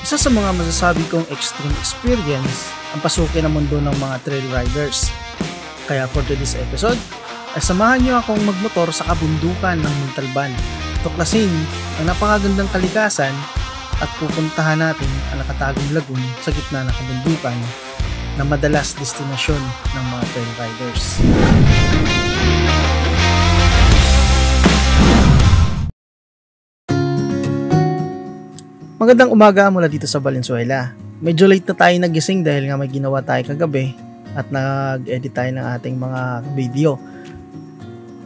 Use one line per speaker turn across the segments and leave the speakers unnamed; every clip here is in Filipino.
Isa sa mga masasabi kong extreme experience ang pasukin ang mundo ng mga trail riders. Kaya for today's episode, ay samahan niyo akong magmotor sa kabundukan ng Montalban. Tuklasin ang napakagandang kalikasan at pupuntahan natin ang nakatagong lagoon sa gitna ng kabundukan na madalas destinasyon ng mga trail riders. Magandang umaga mula dito sa Valenzuela. Medyo late na tayo nagising dahil nga may ginawa tayo kagabi at nag-edit tayo ng ating mga video.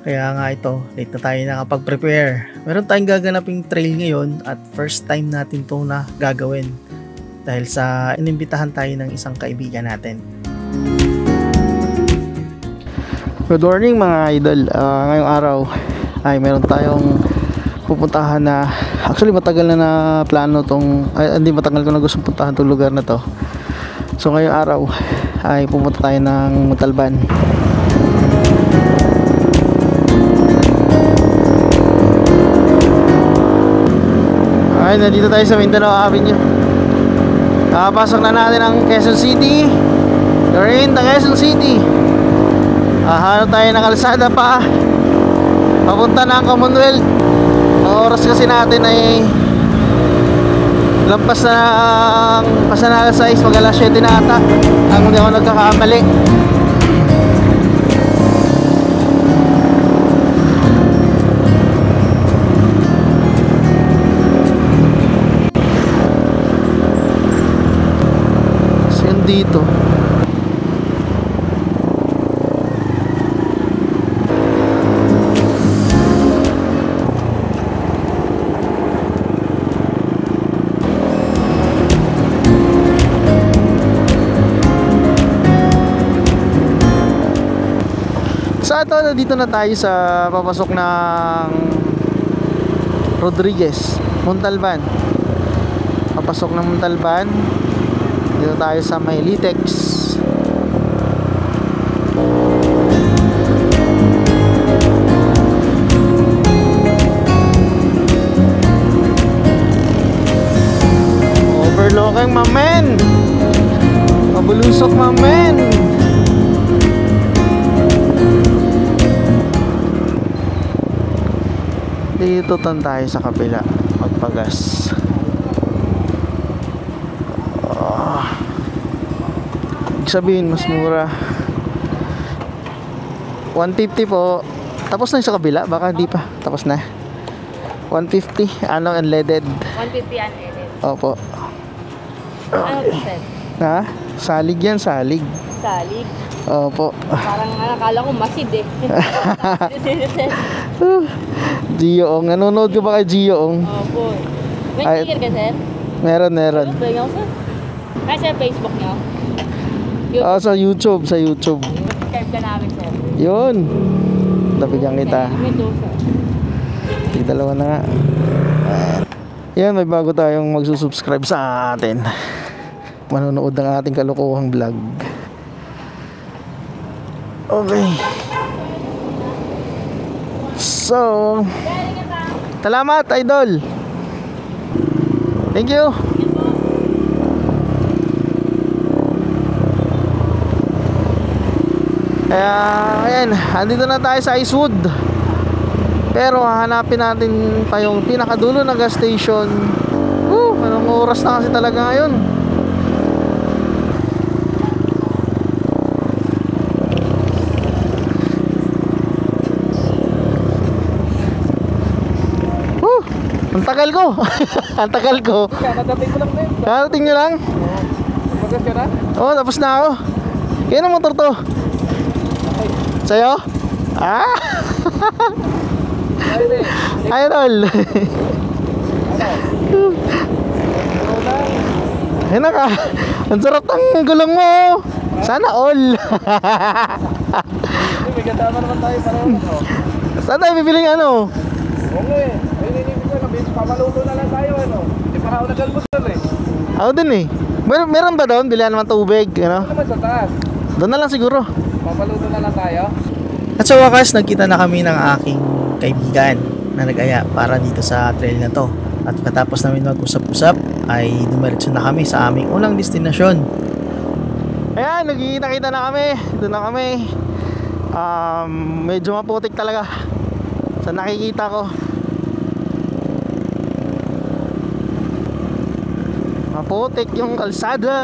Kaya nga ito, late na tayo nakapag-prepare. Meron tayong gaganaping trail ngayon at first time natin ito na gagawin dahil sa inimbitahan tayo ng isang kaibigan natin. Good morning mga idol. Ngayong araw ay meron tayong pupuntahan na actually matagal na plano tong hindi matagal ko na gusto puntahan tong lugar na to. So ngayong araw ay pupunta tayo ng Montalban. Ay, nandito tayo sa Mindanao Avenue. Nakapasok na natin ang Quezon City. During the Quezon City. Hanap tayo ng kalsada pa papunta na ang Commonwealth. Ang oras kasi natin ay lampas na ang pasanaga 6, mag alas 7 na ata ang hindi ako nagkakamali. So yun dito dito na tayo sa papasok ng Rodriguez, Montalban. Papasok ng Montalban. Dito tayo sa may Litex. Overlooking mamen. Mabulusok mamen. Dito tan tayo sa kapila magpagas. Ibig sabihin mas mura. 150 po. Tapos na yung sa kabila? Baka hindi pa. Tapos na. 150 ano unleaded? 150 unleaded. Opo. Ano percent? Ha? Salig yan, salig. Salig? Opo. Parang nakala ko masid eh. Gio-ong, nanonood ko ba kay Gio-ong? Opo. May sticker ka, sir? Meron. Kaya sa Facebook nyo? Sa YouTube, subscribe ka namin, sir. Yun. Tapigyan kita. May dosa. Dalawa na nga. Yan, may bago tayong magsusubscribe sa atin. Manonood ng ating kalokohang vlog. Okay. So, salamat idol. Thank you. Kaya, ayan, andito na tayo sa Icewood. Pero hahanapin natin pa yung pinakadulo ng gas station. Anong oras na kasi talaga ngayon? Ang tagal ko. Ang tagal ko. Karating ko lang din. Karating nyo lang? Bagas ka na? Oo, tapos na ako. Kaya na motor to? Sa'yo? Ah! Idol. Ayun na ka. Ang sarap ng gulong mo. Sana all. May gandama naman tayo para saan tayo bibiling ano? Oo eh. Pamaluto na lang tayo ano. Hindi pa ako nag-almusal eh. Ako din eh. Meron ba doon? Bilihan naman tubig, ano? Ano naman sa taas? Doon na lang siguro. Pamaluto na lang tayo. At sa wakas, nagkita na kami ng aking kaibigan na nag-aya para dito sa trail na to.
At katapos namin mag-usap-usap ay dumiretso na kami sa aming unang destinasyon.
Ayan, nagkikita-kita na kami. Doon na kami. Medyo maputik talaga sa nakikita ko. Maputik yung kalsada.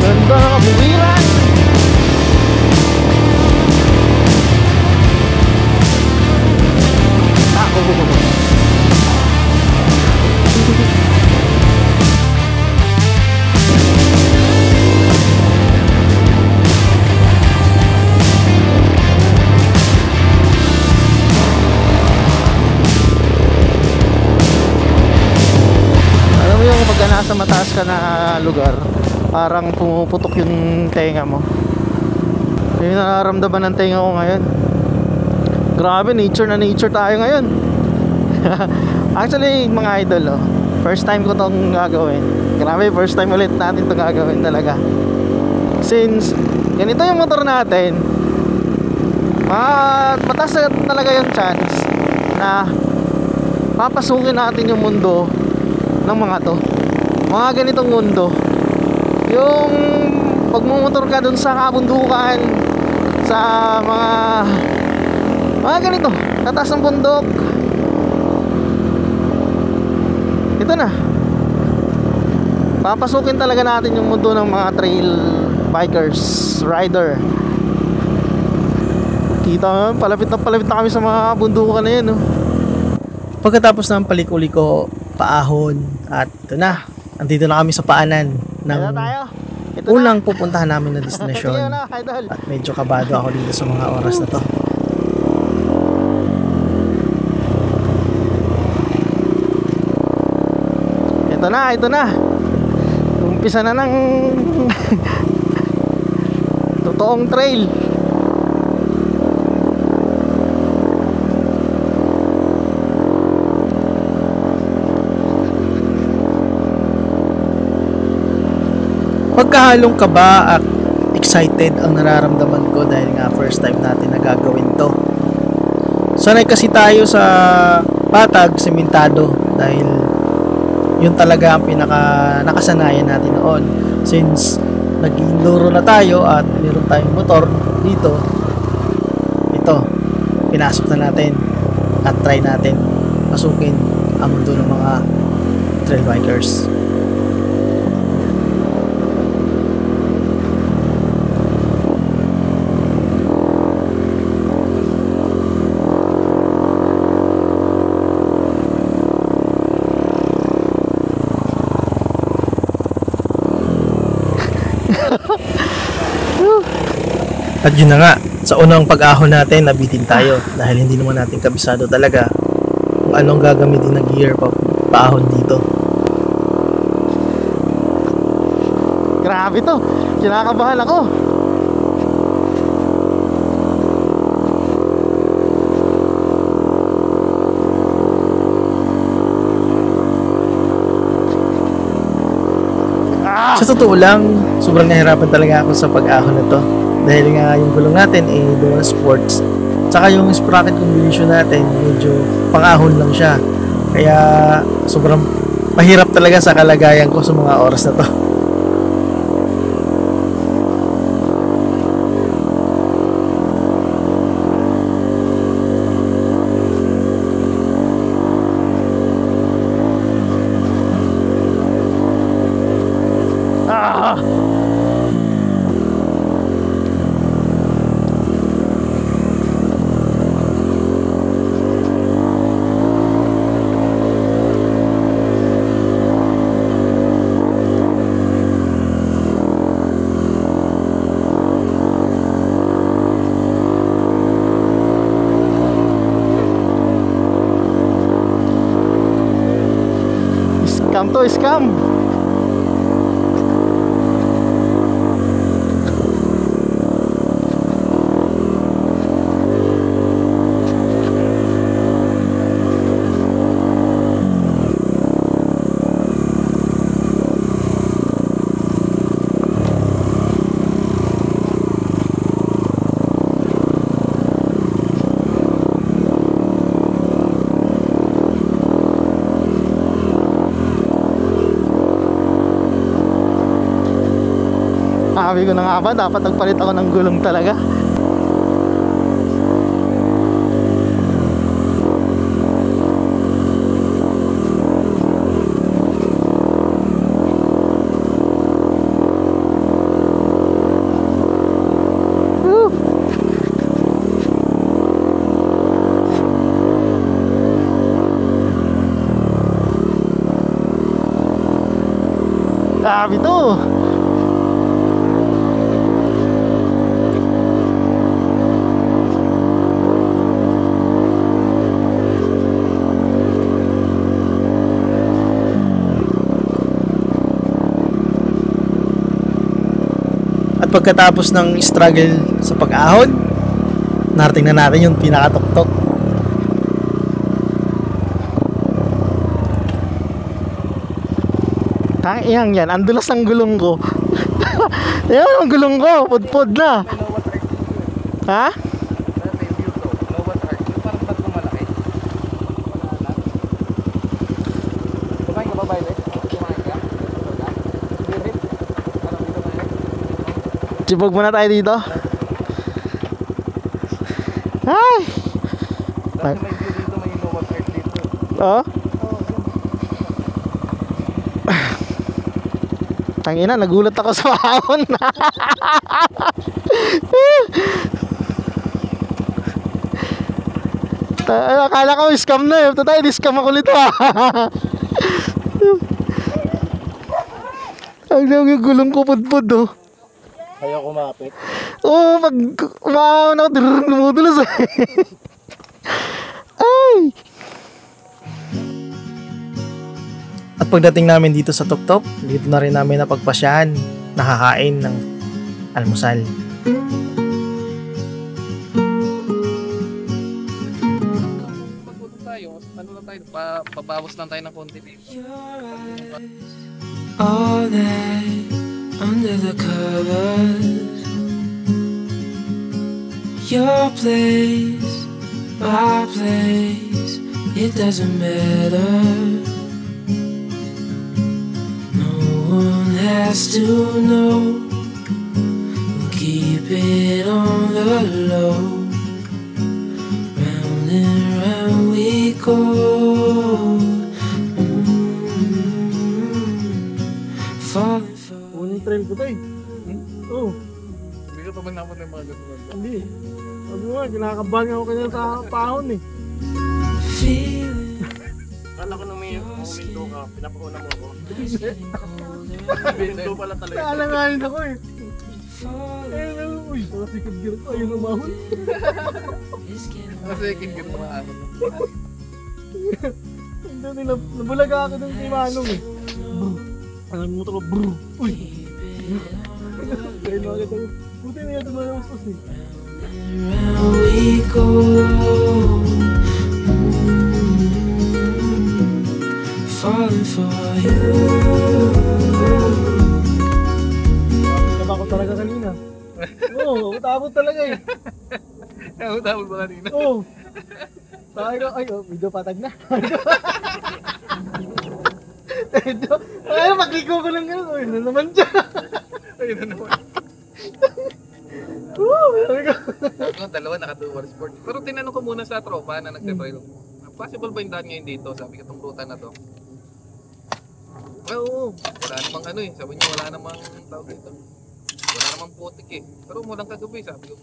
Ganda ng kabukiran. Alam mo yung pagka nasa mataas ka na lugar, parang pumuputok yung tenga mo. Yung nararamdaman ng tenga ko ngayon. Grabe, nature na nature tayo ngayon. Actually, mga idol, first time ko tong gagawin. Grabe, first time ulit natin tong gagawin talaga. Since ganito yung motor natin, mataas na talaga yung chance na papasukin natin yung mundo ng mga to. Mga ganitong mundo, yung pagmumotor ka dun sa kabundukan, sa mga ganito, tataas ng bundok. Ito na, papasukin talaga natin yung mundo ng mga trail bikers, rider. Kita, palapit na kami sa mga bundukan na yun, no?
Pagkatapos ng paliko-liko, paahon, at ito na, andito na kami sa paanan ng unang pupuntahan namin na destinasyon. At medyo kabado ako dito sa mga oras na to.
Ito na. Umpisa na ng totoong trail.
Pagkahalong kaba at excited ang nararamdaman ko dahil nga first time natin na gagawin to. Sanay kasi tayo sa patag, sementado, dahil yun talaga ang pinaka nakasanayan natin noon. Since nag-enduro na tayo at meron tayong motor dito, ito, pinasok na natin at try natin pasukin ang mundo ng mga trail bikers. At yun na nga, sa unang pag-ahon natin, nabitin tayo dahil hindi naman natin kabisado talaga kung anong gagamitin na gear paahon dito.
Grabe to, kinakabahan ako.
Sa totoo lang, sobrang nahirapan talaga ako sa pag-ahon na to. Dahil nga yung gulong natin ay dual sports. Tsaka yung sprocket combination natin, medyo pang-ahon lang siya. Kaya sobrang mahirap talaga sa kalagayan ko sa mga oras na to. Scam to, scam.
Sabi ko na nga ba, dapat nagpalit ako ng gulong talaga. Grabe to.
At pagkatapos ng struggle sa pag-ahon, narating na natin yung pinakatuktok.
Tangiyang yan, ang dulas ng gulong ko. Yan ang gulong ko, pudpud na. Ha? Sibog muna tayo dito. Ay! Oh? Tangina, nagulat ako sa ahon. Akala ko scam na eh. Tayo, di-scam ako nito ah. Ang yung gulong ko pudpud oh.
Ayaw kumapit.
Oo, pag umahon ako, dumudulas eh. Ay!
At pagdating namin dito sa Tuktok, dito na rin namin napagpasyahan, nakakain ng almusal.
Pagputong tayo, ano lang tayo, pabawas lang tayo ng konti.
All night under the covers, your place, my place, it doesn't matter. No one has to know. We'll keep it on the low. Round and round we go. Falling for
Unang trail ko to eh. Oo.
Hindi ka pa ba napot yung mga ganun?
Hindi. Sabi mo nga, kinakabahan ako kanya sa pahon eh.
feeling.
Kala ko nung may window ka, pinapakuna mo ako.
Colder.
Window pala talaga. Kaalanganin ako eh. Uy, sa second gear ko, ayun umahon.
It's getting
Kasi second mga ano.
Hindi nila, nabulaga ako dun kay Manong eh. Ang motor ko, brrr. Uy! Kaya nakakita ko, buti na yan tumayawas eh.
round we go. Falling for you.
Taba ko talaga kanina. Oo, utabot talaga eh.
Ano tawag ba kanina?
Oo. Sabi ko, ay, medyo patag na. Medyo, ay, magligo ko lang gano'n. Uy, na naman siya.
Ayun na naman.
Sabi ko.
Yung dalawa naka-dual sport. Pero tinanong ko muna sa tropa na nagte-trail. Possible ba yung daan ngayon dito? Sabi ko itong ruta na to. Oo, wala namang ano eh. Sabi niya wala namang tawag dito. Wala namang putik eh. Pero mulang kagabi, sabi ko.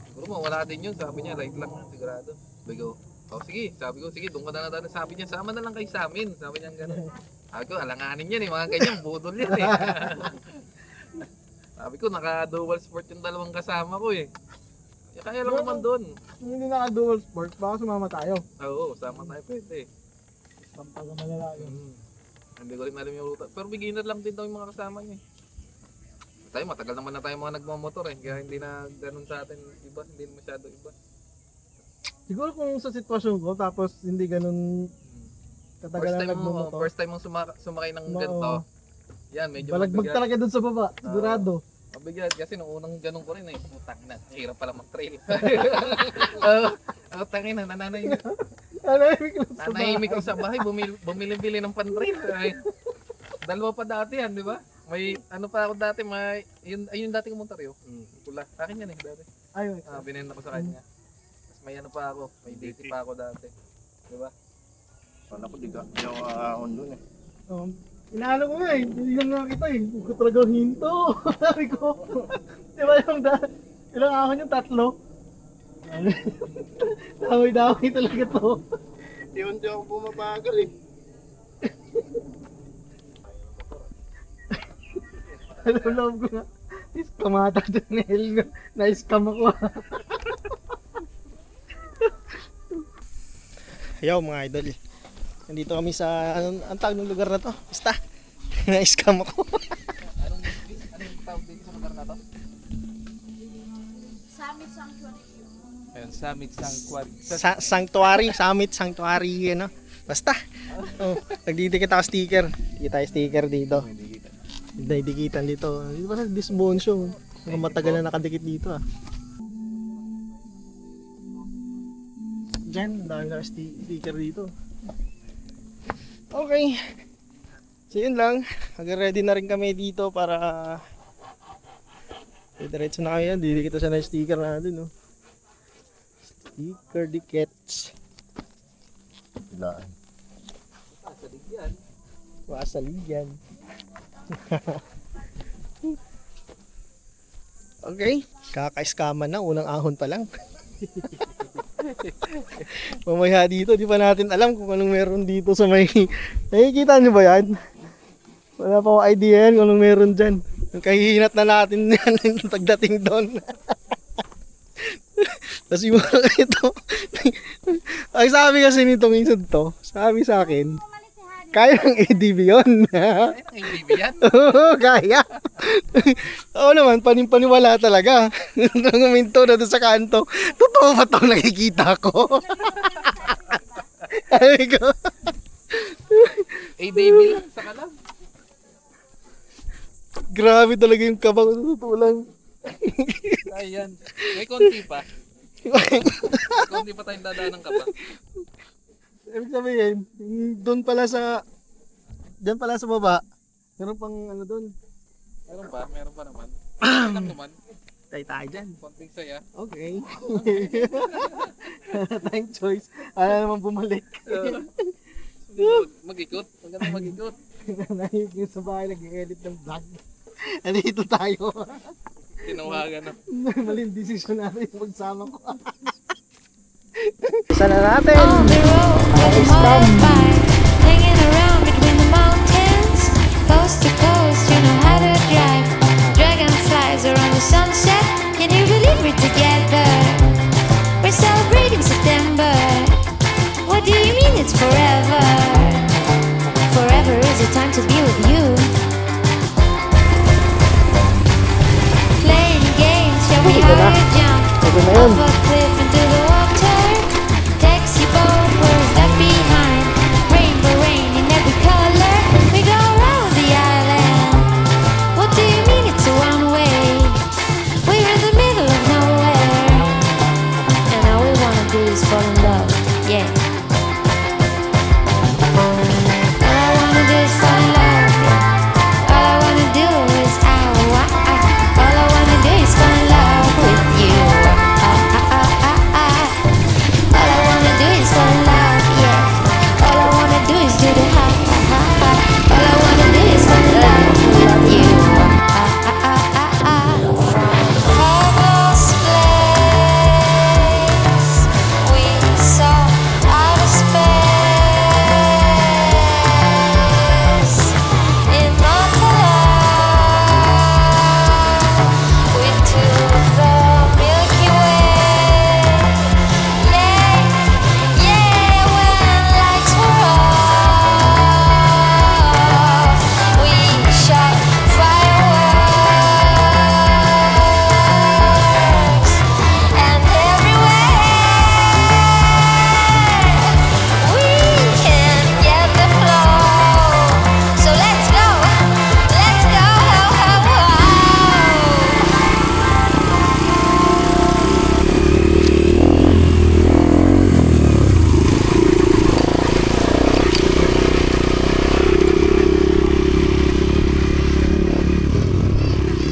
Siguro mo, wala din yun. Sabi niya, right lang, sigurado. Sabi ko, oh sige. Sabi ko, sige, doon ka na natin. Sabi niya, sama na lang kayo sa amin. Sabi niya gano'n. Sabi ko, alanganin yan eh. Mga ganyan, budol yan eh. Sabi ko, naka-dual sport yung dalawang kasama ko eh. Kaya lang naman doon.
Kung hindi naka-dual sport, baka sumama tayo.
Oo, sama tayo pwede.
Pampaga malalaki.
Hindi ko rin alam yung ruta. Pero beginner lang din daw yung mga kasama niya. Tayo, matagal naman na tayo mga nagmamotor eh. Kaya hindi na ganun sa atin iba. Hindi na masyado iba.
Siguro kung sa sitwasyon ko, tapos hindi ganun katagal na nagmamotor.
First time mong sumakay ng ganito. Yan, medyo
Balagbag
mabigat.
talaga dun sa baba, sigurado.
Mabigat kasi nung unang ganun ko rin eh. Putang na, hirap pala mag-trail. Tangin na, nananahimik. Nanahimik ako sa bahay, bumili-bili ng pan-trail. Ay, dalawa pa dati yan, di ba? May ano pa ako dati, ayun dati kong Montario. Pula. Akin yan eh dati.
Ayun.
Binenta ko sa kanya. Tapos may ano pa ako, may DT pa ako dati. Diba?
Wala ko, di ako aahon dun eh.
Inaano ko nga eh, hindi nga kita eh. Huwag ko talagang hinto. Sabi ko, di ba yung ilang ahon yung 3? Daway-daway talaga to.
Di ako bumabagal eh.
Alam ko nga, iskamata doon ni Helga. Na-scam ako. Yo mga idol. Nandito kami sa, ang tawag ng lugar na to? Basta, na-scam ako.
Anong tawag dito sa lugar na to?
Summit Sanctuary.
Ayun, Summit Sanctuary.
Summit Sanctuary, ano? Basta. Oh, nagdidikit ako sticker. Hindi tayo sticker dito. Didikitan dito. Dito ba sa disbonsyo? Mga matagal na nakadikit dito ah. Diyan, dahil na sticker dito. Okay. So yun lang. Mag-ready na rin kami dito para diretso na kami yan. Didikit siya na yung sticker natin. No? Sticker dikits.
Ilaan.
Wasaligyan. Okay. Kaka-scamman na. Unang ahon pa lang. Mamaya dito, di pa natin alam kung anong meron dito sa may... Nakikita nyo ba yan? Wala pa akong idea yan kung anong meron dyan. Kahihinat na natin yan pagdating doon. Tapos yung ito. Ang sabi kasi nito minsan to, sabi sa akin, kaya ng ADB yun.
Kaya ng ADB yan?
Oo, kaya. Oo naman, paniwala talaga. Nung uminto na doon sa kanto, totoo ba itong nakikita ko? Sabi ko.
ADB lang, saka lang.
Grabe talaga yung kaba ko, totoo lang.
Ayan. May konti pa. May konti pa tayong dadaan ng kaba.
Ibig sabihin, doon pala sa, diyan pala sa baba, meron pang ano doon.
Meron pa naman. Lang naman.
Tayo dyan.
Konting saya.
Okay. Tayong choice. Ala naman bumalik.
Mag-ikot. Maganda mag-ikot.
Nahihig yung sa bahay, nag-edit ng vlog. Andito tayo.
Tinawagan na.
Maling desisyon natin yung magsama ko. Isa na natin.
On the road with a motorbike, hanging around between the mountains, coast to coast, you know how to drive. Dragonflies around the sunset, can you believe we're together? We're celebrating September. What do you mean it's forever? Forever is the time to be with you. Playing games, shall we hurry or jump off a cliff into the water? Taxi boat, where's that behind? Rainbow rain in every color. We go around the island. What do you mean it's a one way? We're in the middle of nowhere, and all we wanna do is fall in love. Yeah. All I wanna do is fall in love. All I wanna do is all I wanna do is fall in love with you.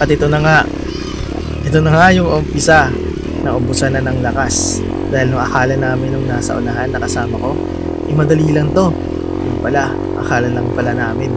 At ito na nga yung umpisa na ubusan na ng lakas. Dahil nung akala namin nung nasa unahan nakasama ko, madali lang to. Yung pala, akala lang pala namin.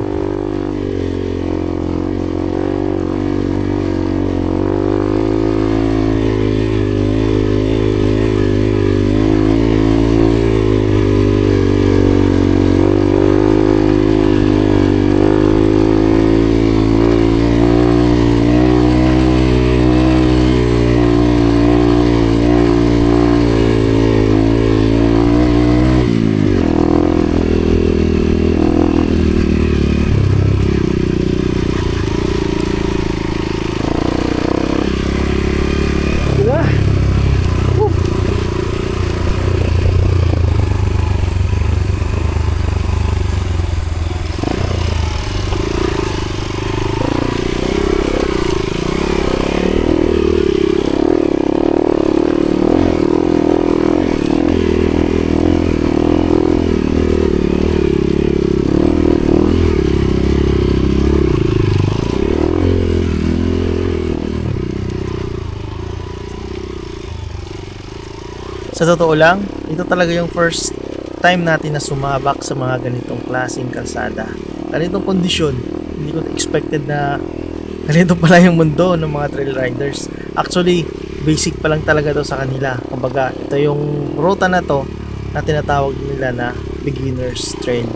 Sa totoo lang, ito talaga yung first time natin na sumabak sa mga ganitong klaseng kalsada. Ganitong kondisyon, hindi ko expected na ganito pala yung mundo ng mga trail riders. Actually, basic pa lang talaga to sa kanila. Kumbaga, ito yung ruta na to na tinatawag nila na beginner's trail.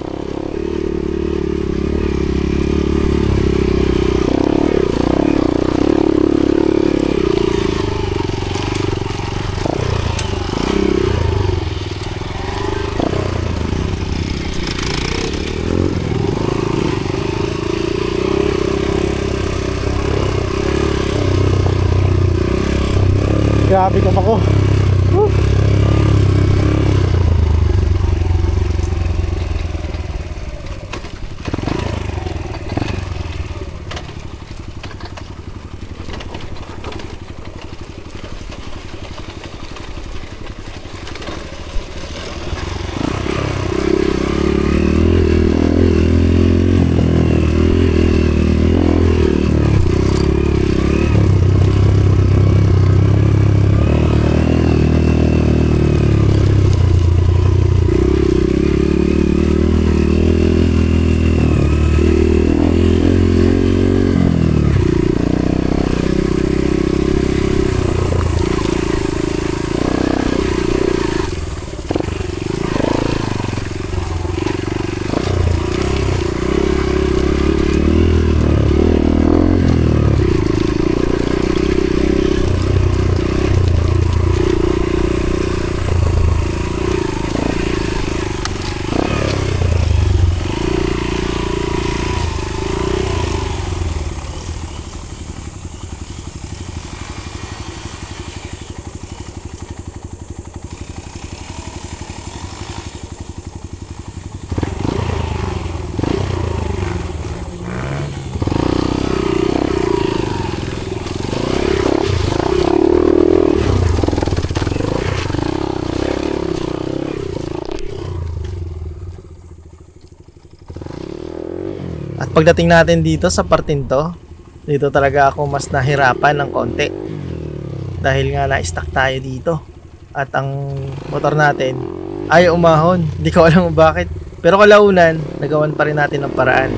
Grabe ka pa ko.
At pagdating natin dito sa parting to, dito talaga ako mas nahirapan ng konti. Dahil nga na-stuck tayo dito. At ang motor natin ay umahon. Hindi ko alam bakit. Pero kalaunan, nagawan pa rin natin ng paraan.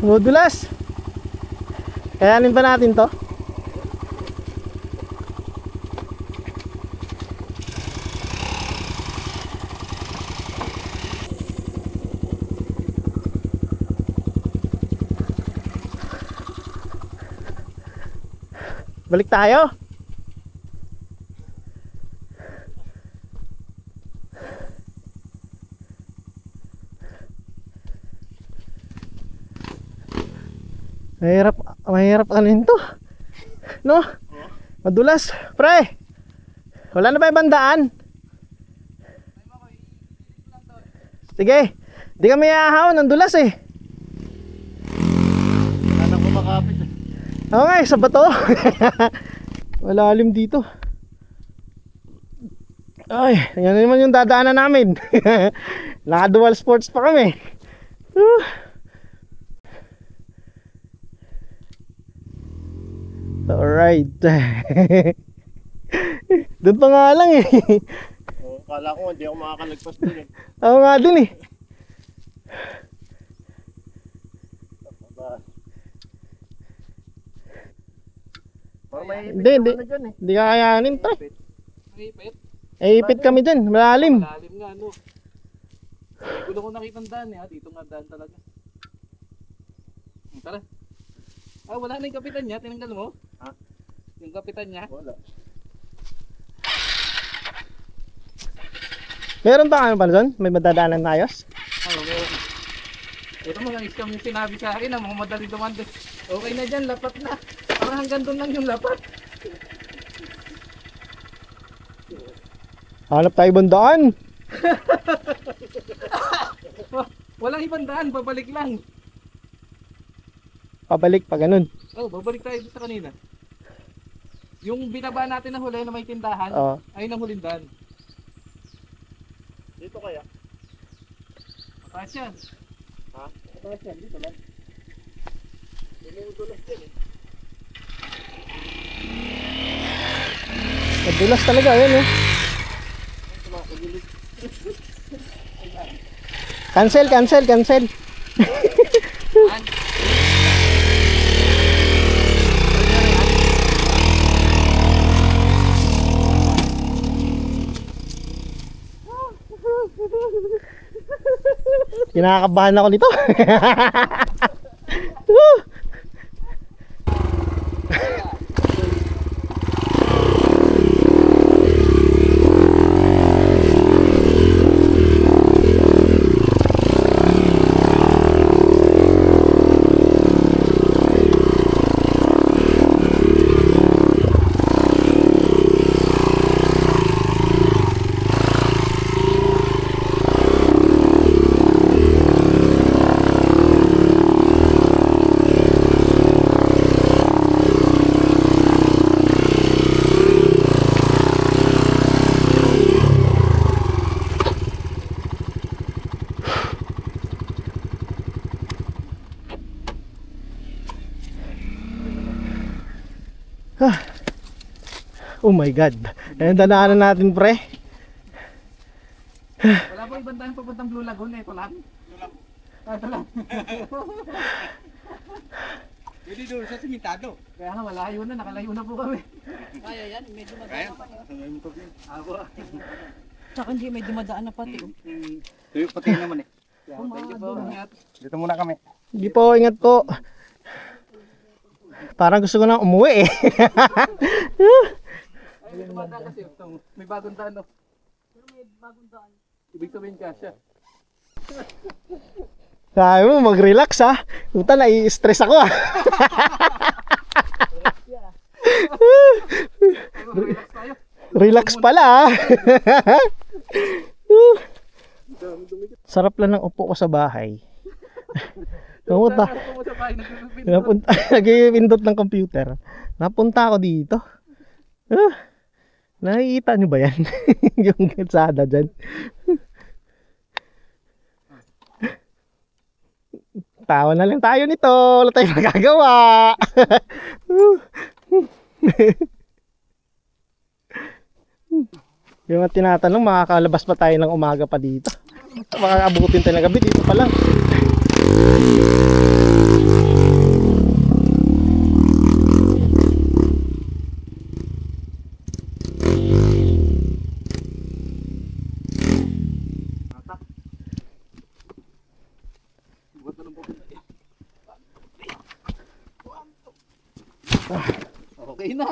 Modulas. Kayanin pa natin to. Balik tayo.
Mahirap ano yun to. No? Madulas. Pre, wala na ba ibang daan? Sige. Di kami ahaw, nandulas eh.
Wala nang kumakapit eh.
Okay, sa bato. Malalim dito. Ay, yan naman yung dadaanan namin. Naka-dual sports pa kami. Alright. Doon pa nga lang eh.
Oh, kala ko hindi ako makakalagpas dun eh.
Ako nga dun eh.
Parang may
Hindi, hindi.
na dyan eh.
Hindi kakayanin pa.
Ipit.
Ipit kami dyan, malalim.
Malalim nga, no? Gulo ko nakitang daan eh, ha? Dito nga daan talaga. Tara. Ah, wala na yung kapitan niya, tinanggal mo?
Ha?
Yung kapitan niya?
Wala.
Meron ba kayo pala dyan? May madadaanan na ayos?
Oo, meron. Ito mga iskam yung sinabi sa akin, mga madali dumanda. Okay na dyan, lapat na. Parang hanggang doon lang yung lapat.
Hanap tayo ibang daan.
Walang ibang daan, babalik lang.
Pabalik pa ganun.
Oh, babalik tayo sa kanina. Yung binaba natin na huli na may tindahan,
Oo.
ayun ang huling daan.
Dito kaya?
Mataas yan.
Ha?
Mataas yan, dito lang. Dumudulas yan eh.
Madulas talaga, ayan eh. Cancel. Kinakabahan ako nito. Oh my god. Ayan, danaanan natin pre.
Wala pa ibang daan papuntang Blue Lagoon eh, ito lang. Ito lang.
Pwede doon sa simentado.
Kaya nga malayo na, nakalayo na po kami.
Kaya yan, may dumadaan
Kaya?
na pati.
Ako.
Tsaka hindi, may dumadaan na pati.
Tuyo pati naman eh.
Thank you po. Ingat.
Dito muna kami.
Hindi po, ingat po. Parang gusto ko na umuwi eh.
Ay, may dumadaan kasi ito. May bagong daan. No?
May bagong daan.
Ibig sabihin kasya.
Sabi mo, mag-relax ha. Puta, nai-stress ako ah.
Relax tayo.
Relax pala ah. Sarap lang ng upo ko sa bahay. Napunta. Nag-i-pindot ng computer. Napunta ako dito. Nakikita nyo ba yan? Yung kalsada dyan. Tawa na lang tayo nito. Wala tayong magagawa. Yung tinatanong, makakalabas pa tayo ng umaga pa dito. Makakabutin tayo ng gabi dito pa lang.
Okay na.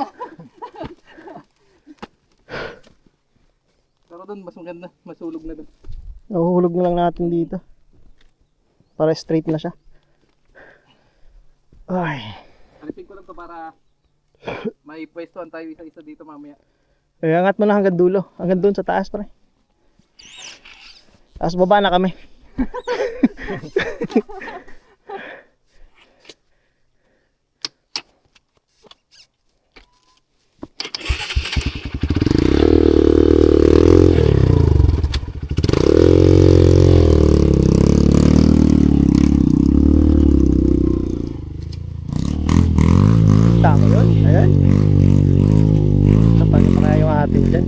Pero doon mas maganda, masulog na doon.
Nahuhulog na lang natin dito. Para straight na siya. Ay.
Alisin ko lang to para may pwestuhan tayo isa-isa dito mamaya.
Eh, angat mo na hanggang dulo. Hanggang doon sa taas, pre. Tapos baba na kami. Tama yun. Ayan. Kapag pa kaya yung atin dyan.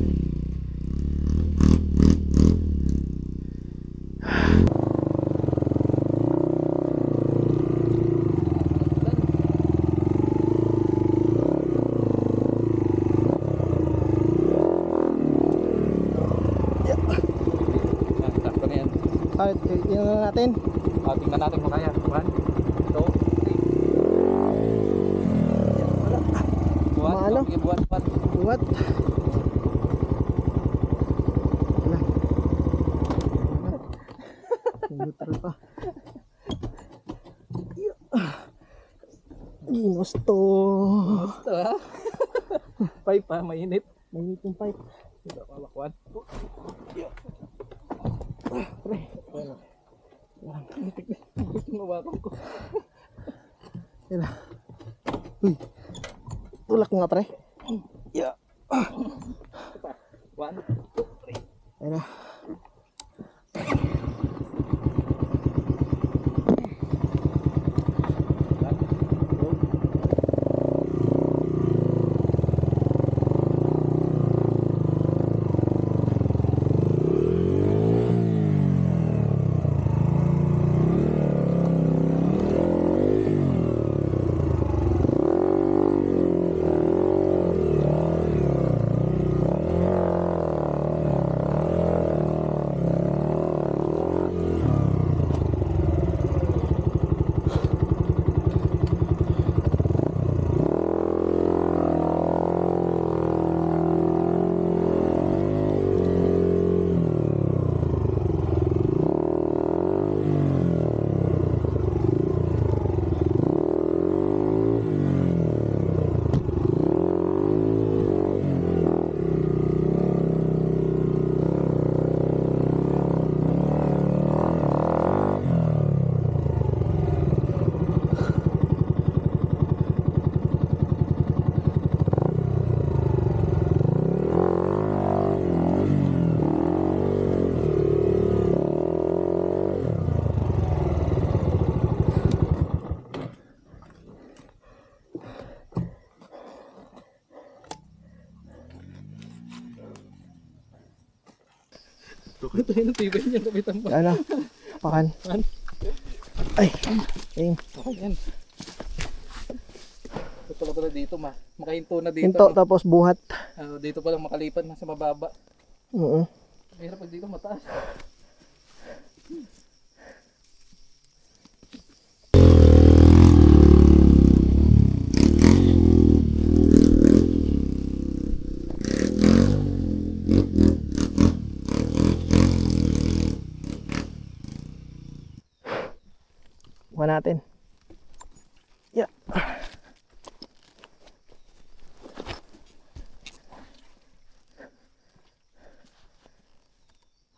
Sakto na yan.
Bakit? Tingnan na natin.
Tingnan natin kung kaya. 1, 2, 3.
Maano?
Buwan.
Buhat. Wala. Neutral pa. Ginusto.
Ito ha. Pipe ha, mainit.
Mainit yung pipe.
Pawakwan. Gusto mawakan ko.
Yan. Uy. Tulak mo nga, pre. Yeah.
1, 2, 3.
Ayun na.
Ito yung tibay niya, kapitan pa.
Ano? Pakan. Ay. Ayun.
Ayan. Ito pala dito, makahinto na dito.
Hinto tapos buhat.
Dito pa lang makalipan, nasa mababa.
Oo.
Mahirap pag dito mataas.
Buka natin. Yeah.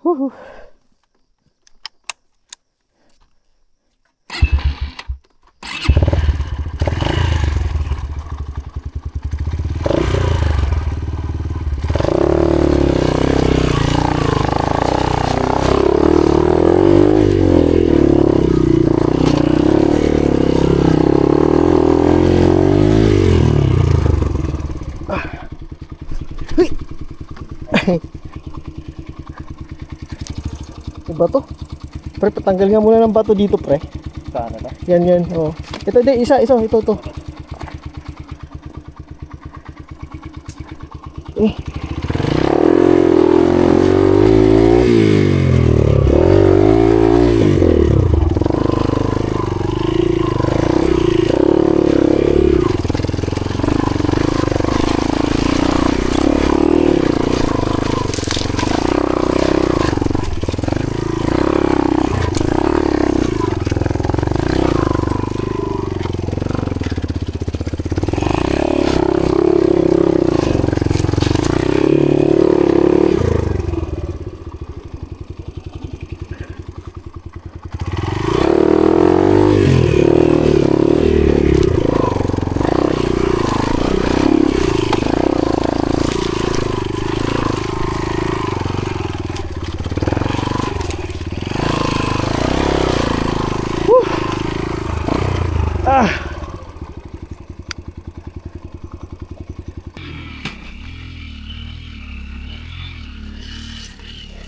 Woohoo. Yung bato. Pre, patanggal nga muna ng bato dito, pre.
Saan na?
Yan. Oh. Ito, isa. Ito. Eh.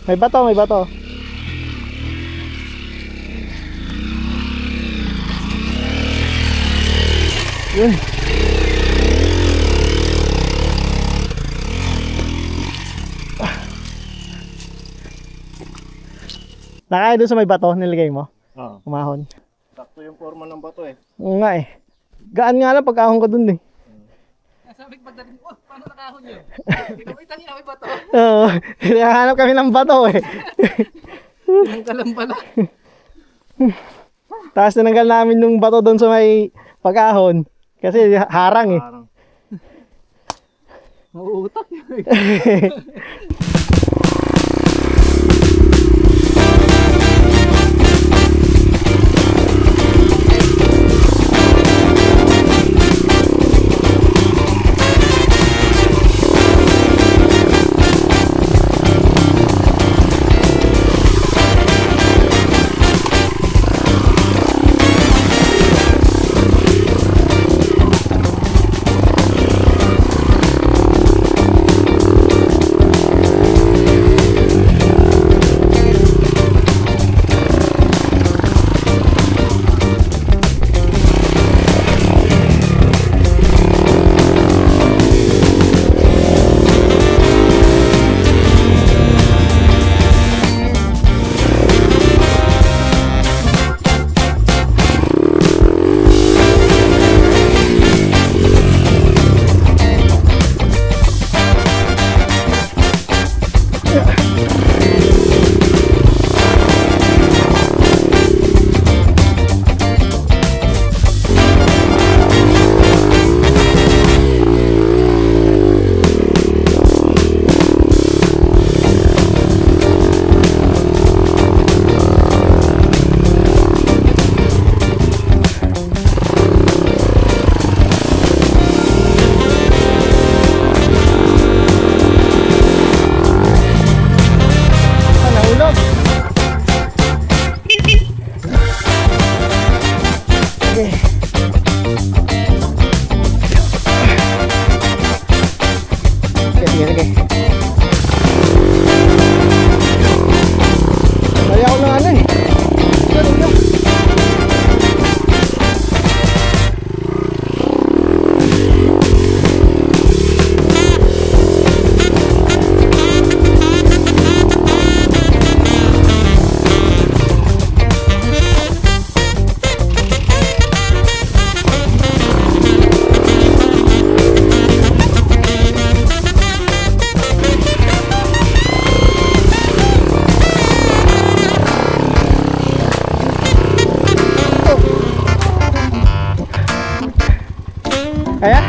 May bato, may bato. Yun. Nakaya doon sa may bato, nilagay mo?
Oo.
Umahon.
Sakto yung forma ng bato eh.
Oo nga eh. Gaan nga lang pagkahon ko dun eh.
Sabi ko pagdating, oh, paano nakahon yun? Kita niya kami ba to?
Oo. Hinahanap kami ng bato eh.
Tinanggalan pala.
Tapos tinanggal namin yung bato doon sa may pagkahon. Kasi harang eh.
Parang
Mauutak.
Kaya?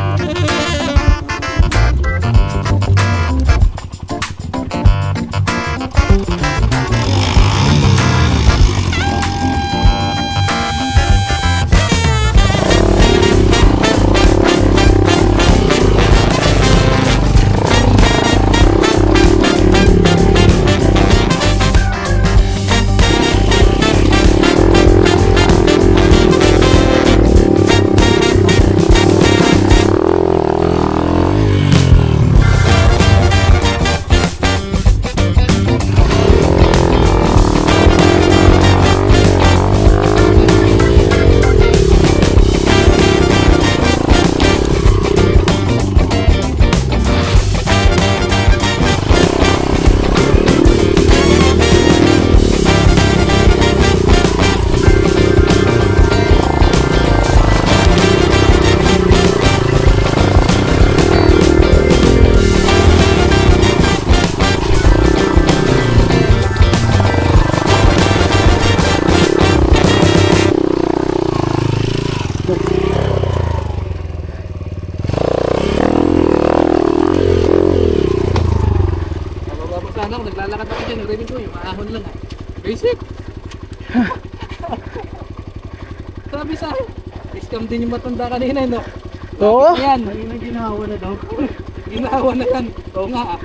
Sana ako naglalakad ako dyan, narinig ko yung ahon lang. Basic! Sabi sa akin, scam din yung matanda kanina, no?
Oo.
Yan, ginawa na daw. Ginawa na yan. Oo nga ah.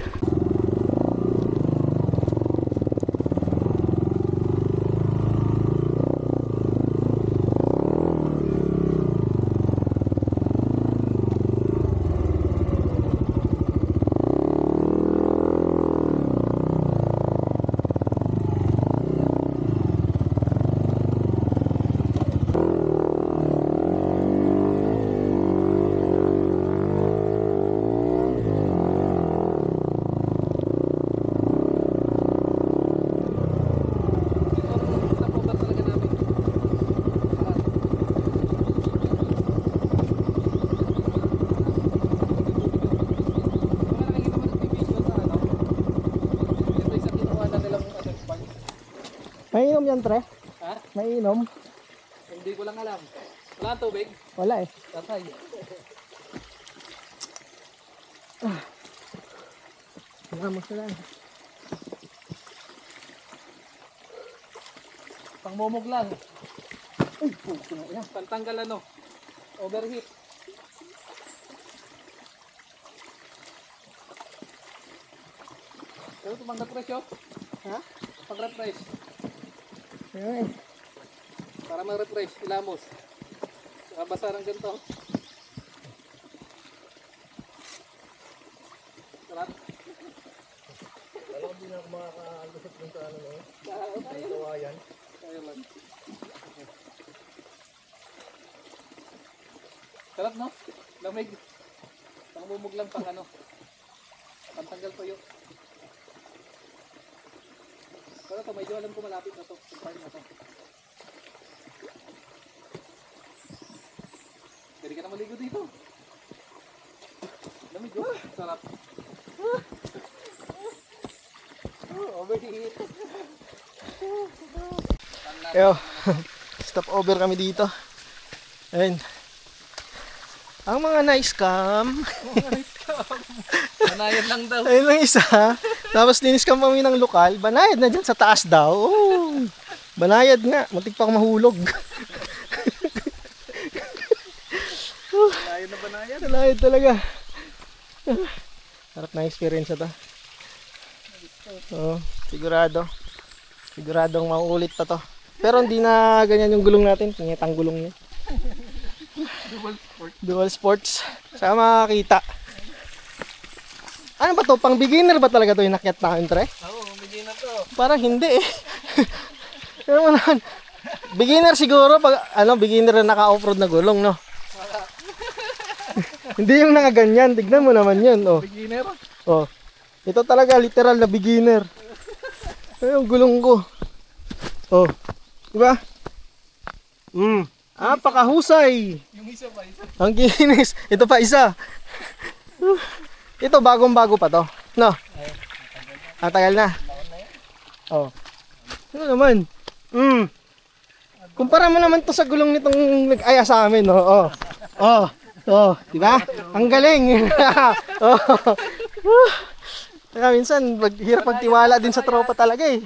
Mainom yan, tre?
Ha?
Mainom?
Hindi ko lang alam. Wala ang tubig?
Wala eh.
Tatay.
Vamos na lang.
Pangmumog lang. Uy, puto na yan. Pantanggal ano? Overheat. Pero ito pang-refresh yun?
Ha?
Pang-refresh.
Ayun eh.
Para ma-refresh, ilamos. Nakabasa ng ganito. Sarap.
Alam mo, hindi na ako makakalusot dun sa ano no?
Kaya
Kawayan.
lang. Sarap no? Lamig. Pangmumog lang pang ano. Pantanggal tuyo. Pero ito, medyo alam ko malapit na to. Yung part na to. Pwede ka na maligo dito. Lamig oh. Sarap. Overheat.
Yo, stop over kami dito. Ayun. Ang mga nice cam.
Banayad lang daw.
Ayun lang isa. Tapos linis cam kami ng lokal. Banayad na dyan sa taas daw. Oh, banayad nga. Muntik pa akong mahulog.
Banayad na banayad.
Banayad talaga. Harap na experience na to. Oo, sigurado. Siguradong mauulit pa to. Pero hindi na ganyan yung gulong natin. Pingitang gulong niya. Dual sports. Saka makakita. Ano ba to? Pang beginner ba talaga to yung nakyat namin, tre?
Oo, bigyan na to.
Parang hindi eh. Pero naman, beginner siguro pag beginner na naka-offroad na gulong, no? Hindi yung nakaganyan. Tignan mo naman yun, oh.
Beginner?
Oh. Ito talaga literal na beginner. Ay, yung gulong ko. Oh. Diba? Pakahusay.
Yung isa pa, isa.
Ang kinis. Ito pa isa. Ito bagong-bago pa to. No. Ang tagal na. Oh. Ano naman? Kumpara mo naman to sa gulong nitong nag-aya sa amin, no? Oh. Oh. Oh, di ba? Ang galing. Oh. Kaya minsan hirap magtiwala din sa tropa talaga eh.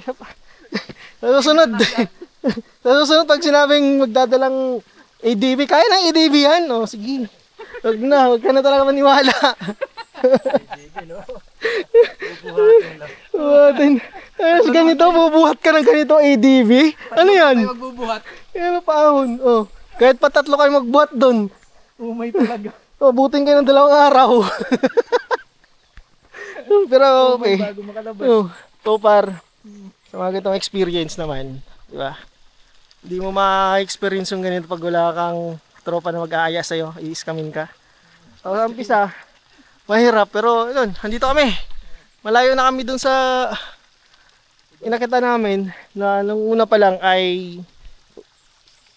Sa susunod pag sinabing magdadalang ADB, kaya ng ADB yan? O sige, wag ka na talaga maniwala. Bubuhatin. Ganito, bubuhat ka ng ganito ADB? Ano yan?
Ay, magbubuhat.
Kaya paahon. Oh. Kahit pa 3 kayo magbuhat doon.
Umay talaga.
Butin kayo ng 2 araw. Pero okay.
Bago makalabas.
Oh, so far, sa mga ganitong experience naman, di ba? Hindi mo ma-experience yung ganito pag wala kang tropa na mag-aaya sa'yo, i-scamin ka. So, sa umpisa, mahirap, pero yun, andito kami. Malayo na kami dun sa inakita namin na nung una pa lang ay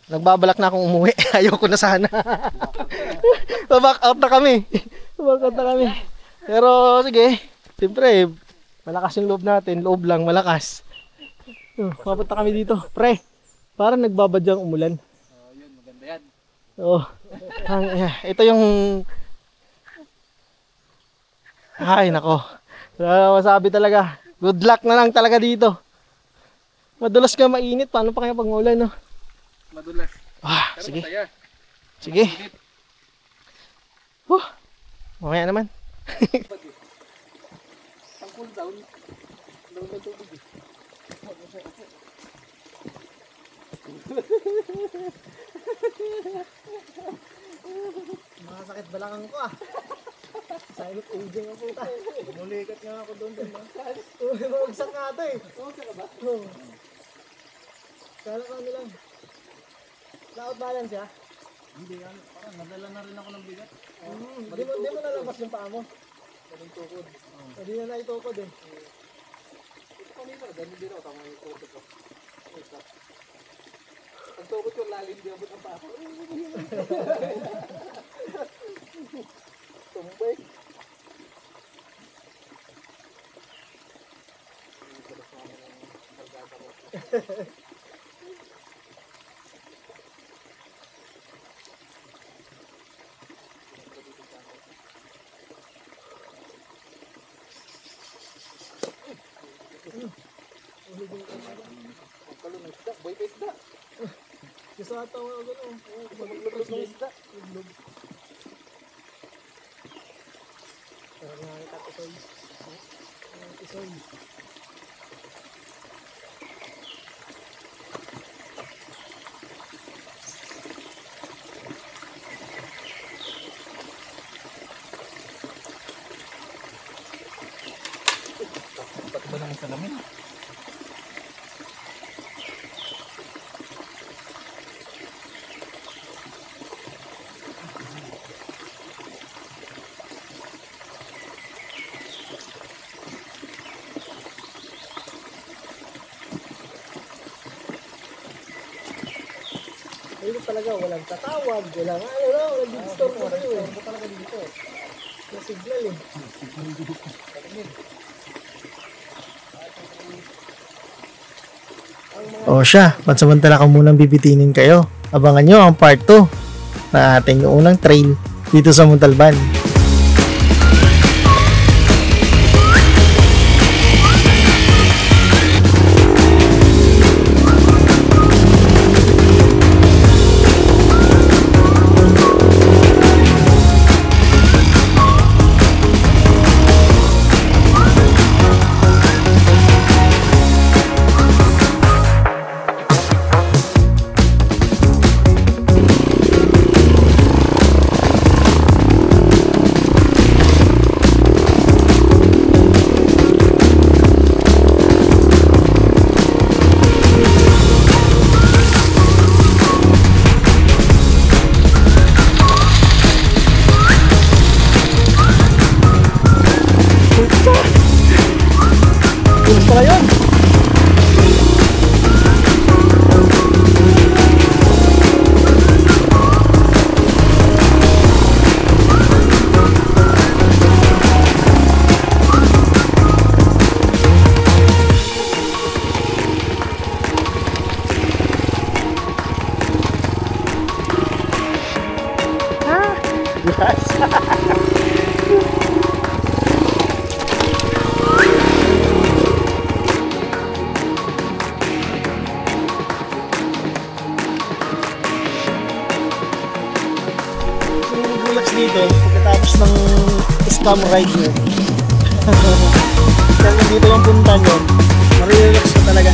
nagbabalak na akong umuwi. Ayoko na sana. Back out na kami. Back out na kami. Pero sige, siyempre, malakas yung loob natin. Loob lang, malakas. Mapunta kami dito. Pre, parang nagbabadyang umulan.
Oh, yun, maganda yan.
Oh, ito yung... Ay, nako. Masabi talaga. Good luck na lang talaga dito. Madulas ka mainit. Paano pa kaya pag maulan, no?
Madulas.
Ah,
Pero
sige.
masaya.
Sige. Mamaya naman.
Ang cool down. Lawag ng tubig eh.
Makasakit balakang ko ah. Silent aging ako ta. Mulikat nga ako doon. Mawagsak nga ito eh.
Okay ka ba?
Oo. Kala ko ano lang. Laot balance ya?
Hindi yan. Parang nadala na rin ako ng bigat.
Di mo nalabas yung paa mo?
Maling tukod.
Hindi na naitukod eh.
Ito pa nito. Ganun din ako. Tama yung tukod ko. Wait up. Pag tukod ko lalim, di abot ang paa ko. Tumbay. Boy pa isda.
Kasi ata ako gano'n.
Maglulog ng isda.
Parang nakakita ko ito. Isoy.
Ba't ba naman salamin?
Ayun talaga, walang tatawag, walang walang disturb mo kayo eh.
Ano talaga dito?
Nasignal eh. O siya, pansamantala ka munang bibitinin kayo. Abangan nyo ang part 2 na ating unang trail dito sa Montalban. Relax dito pagkatapos ng scam ride nyo. Dahil dito yung punta nyo, marirelax ka talaga.